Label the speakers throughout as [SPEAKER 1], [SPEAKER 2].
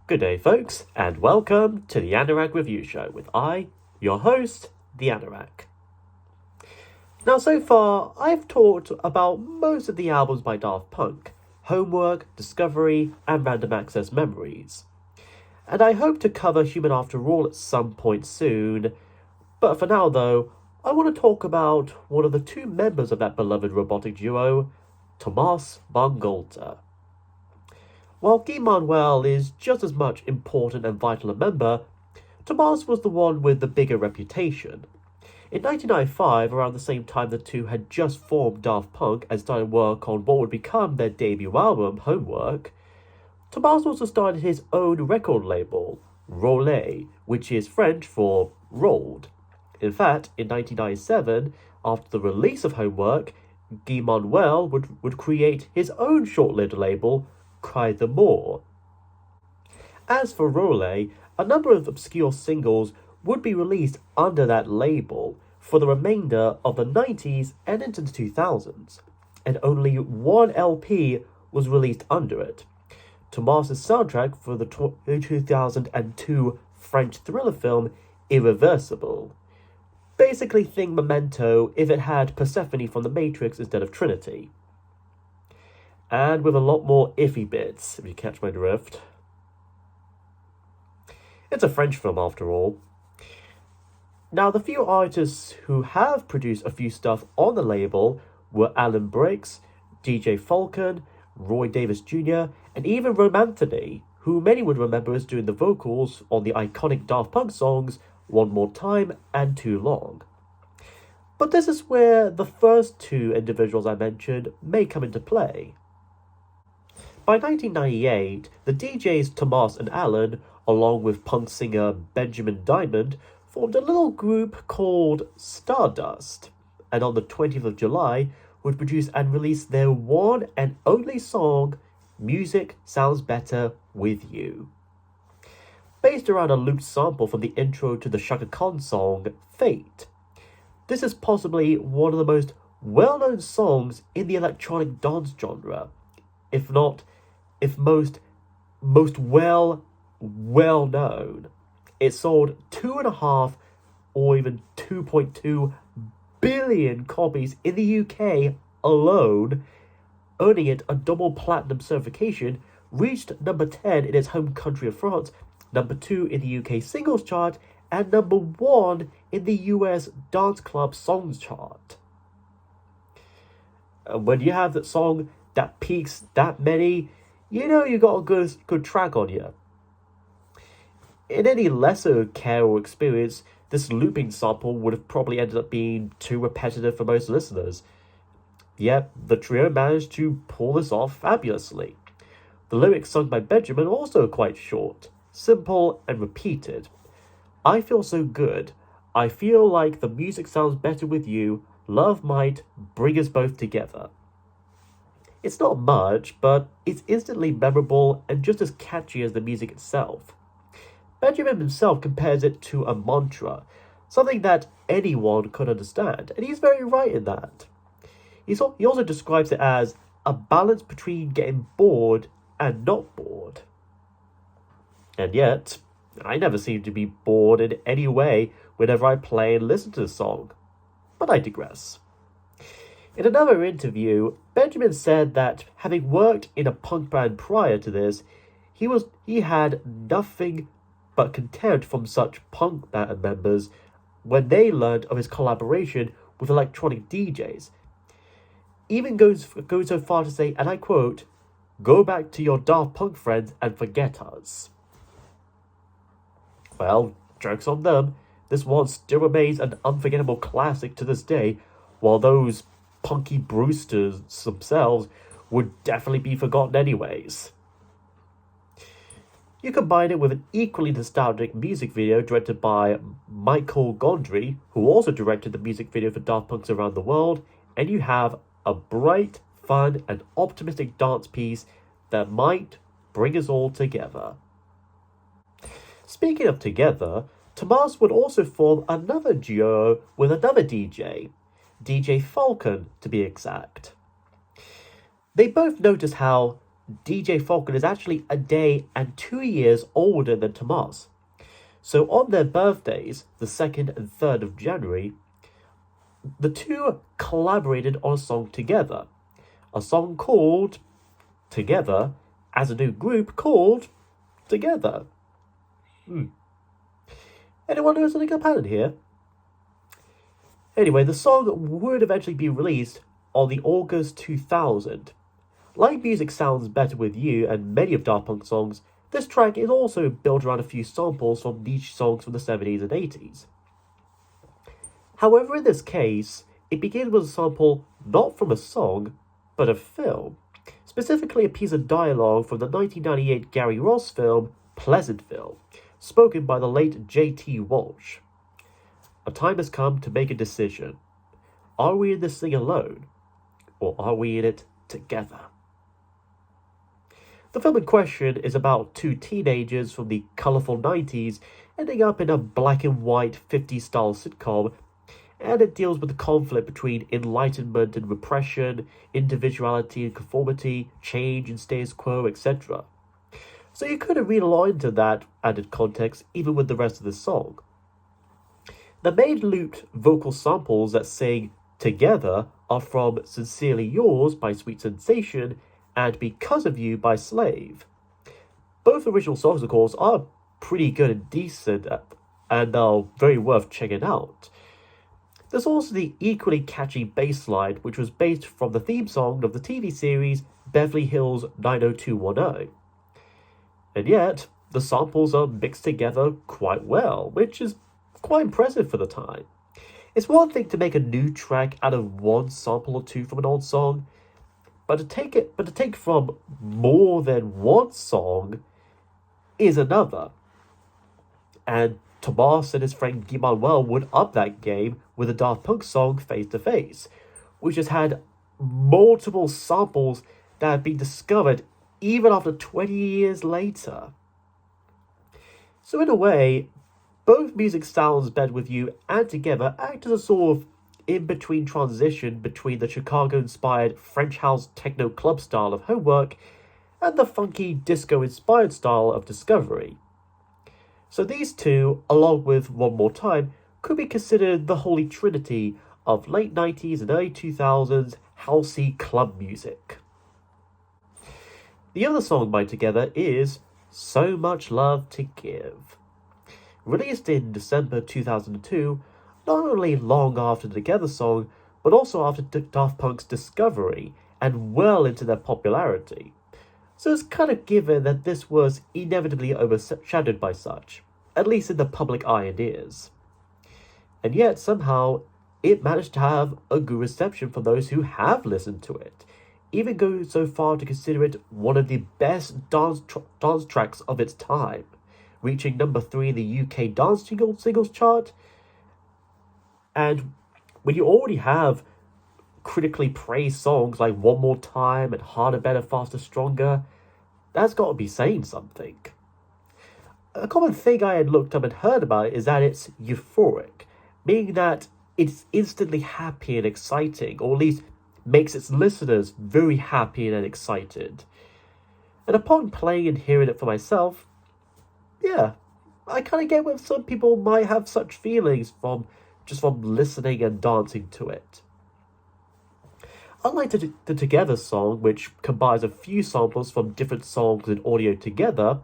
[SPEAKER 1] Good day, folks, and welcome to the Anorak Review Show with your host, the Anorak. Now, so far, I've talked about most of the albums by Daft Punk: Homework, Discovery, and Random Access Memories. And I hope to cover Human After All at some point soon. But for now, though, I want to talk about one of the two members of that beloved robotic duo, Thomas Bangalter. While Guy Manuel is just as much important and vital a member, Thomas was the one with the bigger reputation. In 1995, around the same time the two had just formed Daft Punk and started work on what would become their debut album, Homework, Thomas also started his own record label, Rollet, which is French for rolled. In fact, in 1997, after the release of Homework, Guy Manuel would create his own short-lived label, Cry the More. As for Rollet, a number of obscure singles would be released under that label for the remainder of the 90s and into the 2000s, and only one LP was released under it. Thomas's soundtrack for the 2002 French thriller film Irreversible. Basically think Memento if it had Persephone from The Matrix instead of Trinity. And with a lot more iffy bits, if you catch my drift. It's a French film after all. Now, the few artists who have produced a few stuff on the label were Alan Briggs, DJ Falcon, Roy Davis Jr., and even Romanthony, who many would remember as doing the vocals on the iconic Daft Punk songs One More Time and Too Long. But this is where the first two individuals I mentioned may come into play. By 1998, the DJs Thomas and Alan, along with punk singer Benjamin Diamond, formed a little group called Stardust, and on the 20th of July would produce and release their one and only song, Music Sounds Better With You. Based around a looped sample from the intro to the Shaka Khan song, Fate. This is possibly one of the most well-known songs in the electronic dance genre, if most well known. It sold 2.5 or even 2.2 billion copies in the UK alone, earning it a double platinum certification, reached number 10 in its home country of France, number 2 in the UK singles chart, and number 1 in the US dance club songs chart. And when you have that song that peaks that many, you know you got a good track on you. In any lesser care or experience, this looping sample would have probably ended up being too repetitive for most listeners. Yet, the trio managed to pull this off fabulously. The lyrics sung by Benjamin are also quite short, simple, and repeated. I feel so good. I feel like the music sounds better with you. Love might bring us both together. It's not much, but it's instantly memorable and just as catchy as the music itself. Benjamin himself compares it to a mantra, something that anyone could understand, and he's very right in that. He also describes it as a balance between getting bored and not bored. And yet, I never seem to be bored in any way whenever I play and listen to the song. But I digress. In another interview, Benjamin said that having worked in a punk band prior to this, he had nothing but contempt from such punk band members when they learned of his collaboration with electronic DJs. Even goes so far to say, and I quote, "Go back to your Daft Punk friends and forget us." Well, joke's on them. This one still remains an unforgettable classic to this day, while those punky Brewsters themselves would definitely be forgotten anyways. You combine it with an equally nostalgic music video directed by Michael Gondry, who also directed the music video for Daft Punk's Around the World, and you have a bright, fun, and optimistic dance piece that might bring us all together. Speaking of together, Thomas would also form another duo with another DJ, DJ Falcon to be exact. They both noticed how DJ Falcon is actually a day and 2 years older than Tomas. So on their birthdays, the 2nd and 3rd of January, the two collaborated on a song together. A song called Together, as a new group called Together. Anyone notice anything pattern here? Anyway, the song would eventually be released on the August 2000. Like Music Sounds Better with You and many of Daft Punk's songs, this track is also built around a few samples from niche songs from the 70s and 80s. However, in this case, it begins with a sample not from a song, but a film, specifically a piece of dialogue from the 1998 Gary Ross film Pleasantville, spoken by the late J.T. Walsh. A time has come to make a decision. Are we in this thing alone, or are we in it together? The film in question is about two teenagers from the colourful 90s ending up in a black and white 50s style sitcom, and it deals with the conflict between enlightenment and repression, individuality and conformity, change and status quo, etc. So you could read a lot into that added context even with the rest of the song. The main looped vocal samples that sing Together are from Sincerely Yours by Sweet Sensation and Because of You by Slave. Both original songs, of course, are pretty good and decent and are very worth checking out. There's also the equally catchy bass line, which was based from the theme song of the TV series Beverly Hills 90210. And yet, the samples are mixed together quite well, which is quite impressive for the time. It's one thing to make a new track out of one sample or two from an old song, but to take from more than one song is another. And Tomas and his friend Guy Manuel would up that game with a Daft Punk song Face to Face, which has had multiple samples that have been discovered even after 20 years later. So in a way, both Music Sounds Better with You and Together act as a sort of in-between transition between the Chicago-inspired French house techno club style of Homework and the funky disco-inspired style of Discovery. So these two, along with One More Time, could be considered the holy trinity of late 90s and early 2000s housey club music. The other song by Together is So Much Love to Give. Released in December 2002, not only long after the Together song, but also after Daft Punk's Discovery and well into their popularity. So it's kind of given that this was inevitably overshadowed by such, at least in the public eye and ears. And yet, somehow, it managed to have a good reception from those who have listened to it, even go so far to consider it one of the best dance tracks of its time, reaching number 3 in the UK dance singles chart. And when you already have critically praised songs like One More Time and Harder, Better, Faster, Stronger, that's got to be saying something. A common thing I had looked up and heard about it is that it's euphoric, meaning that it's instantly happy and exciting, or at least makes its listeners very happy and excited. And upon playing and hearing it for myself, yeah, I kind of get where some people might have such feelings from listening and dancing to it. Unlike the Together song, which combines a few samples from different songs and audio together,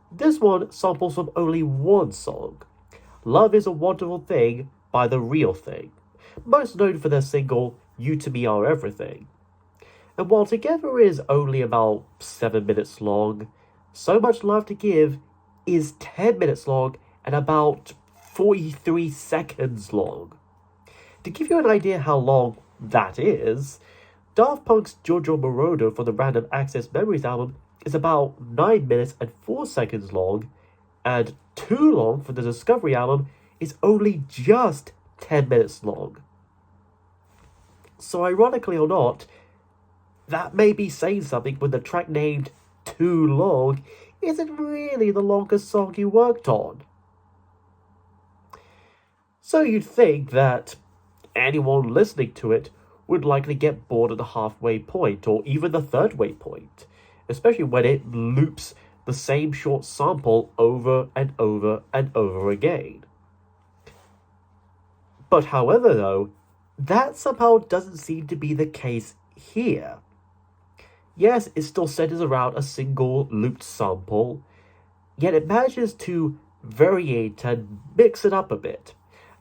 [SPEAKER 1] this one samples from only one song, Love is a Wonderful Thing by The Real Thing, most known for their single You to Me Are Everything. And while Together is only about 7 minutes long, So Much Love to Give is 10 minutes long and about 43 seconds long. To give you an idea how long that is, Daft Punk's Giorgio Moroder from the Random Access Memories album is about 9 minutes and 4 seconds long, and Too Long for the Discovery album is only just 10 minutes long. So ironically or not, that may be saying something when the track named Too Long isn't really the longest song he worked on. So you'd think that anyone listening to it would likely get bored at the halfway point or even the third way point, especially when it loops the same short sample over and over and over again. But however, though, that somehow doesn't seem to be the case here. Yes, it still centers around a single looped sample, yet it manages to variate and mix it up a bit,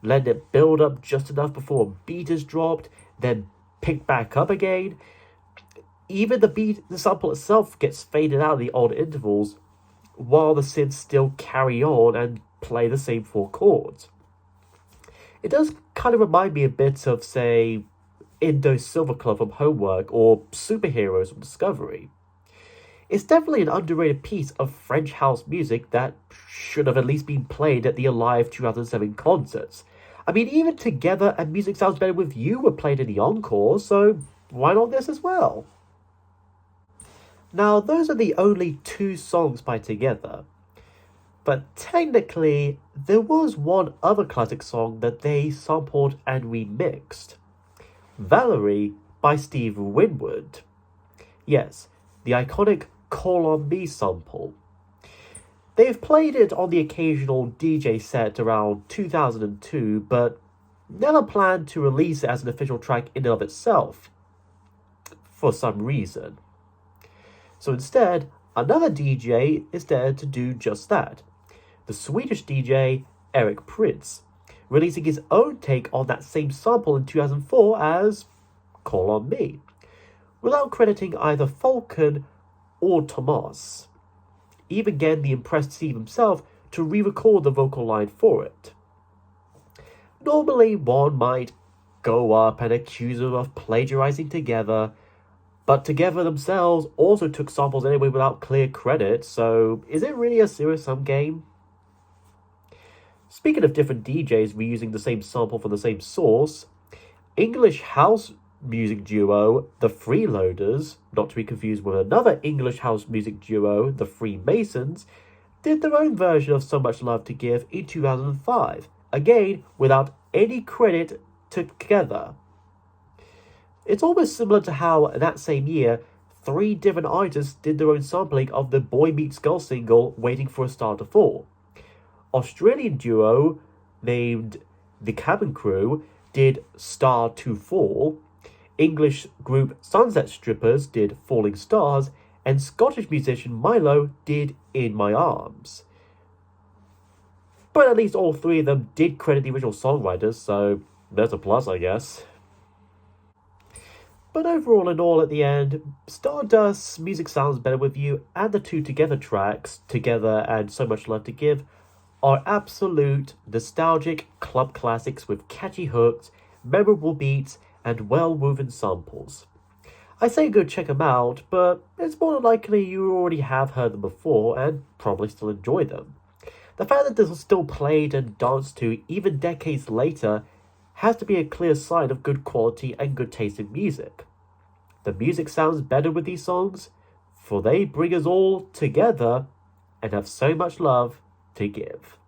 [SPEAKER 1] letting it build up just enough before a beat is dropped, then pick back up again. Even the sample itself gets faded out in the odd intervals, while the synths still carry on and play the same four chords. It does kind of remind me a bit of, say, Indo Silver Club from Homework or Superheroes from Discovery. It's definitely an underrated piece of French house music that should have at least been played at the Alive 2007 concerts. I mean, even Together and Music Sounds Better With You were played in the encore, so why not this as well? Now, those are the only two songs by Together. But technically, there was one other classic song that they sampled and remixed. Valerie by Steve Winwood. Yes, the iconic Call on Me sample. They've played it on the occasional DJ set around 2002, but never planned to release it as an official track in and of itself, for some reason. So instead, another DJ is there to do just that. The Swedish DJ Eric Prydz, releasing his own take on that same sample in 2004 as Call on Me, without crediting either Falcon or Tomas, even getting the impressed Steve himself to re-record the vocal line for it. Normally, one might go up and accuse them of plagiarizing Together, but Together themselves also took samples anyway without clear credit, so is it really a zero-sum game? Speaking of different DJs reusing the same sample from the same source, English house music duo The Freeloaders, not to be confused with another English house music duo, The Freemasons, did their own version of So Much Love to Give in 2005, again without any credit Together. It's almost similar to how, that same year, 3 different artists did their own sampling of the Boy Meets Girl single Waiting for a Star to Fall. Australian duo named The Cabin Crew did Star to Fall, English group Sunset Strippers did Falling Stars, and Scottish musician Milo did In My Arms. But at least all 3 of them did credit the original songwriters, so there's a plus, I guess. But overall in all, at the end, Stardust Music Sounds Better With You and the 2 Together tracks, Together and So Much Love to Give, are absolute nostalgic club classics with catchy hooks, memorable beats, and well-woven samples. I say go check them out, but it's more than likely you already have heard them before and probably still enjoy them. The fact that this is still played and danced to even decades later has to be a clear sign of good quality and good taste in music. The music sounds better with these songs, for they bring us all together and have so much love to give.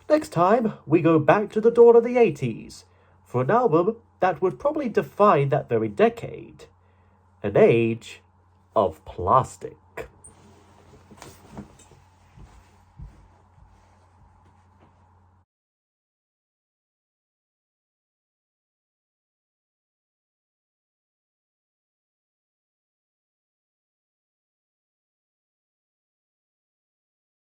[SPEAKER 1] Next time, we go back to the dawn of the 80s for an album that would probably define that very decade, an age of plastic.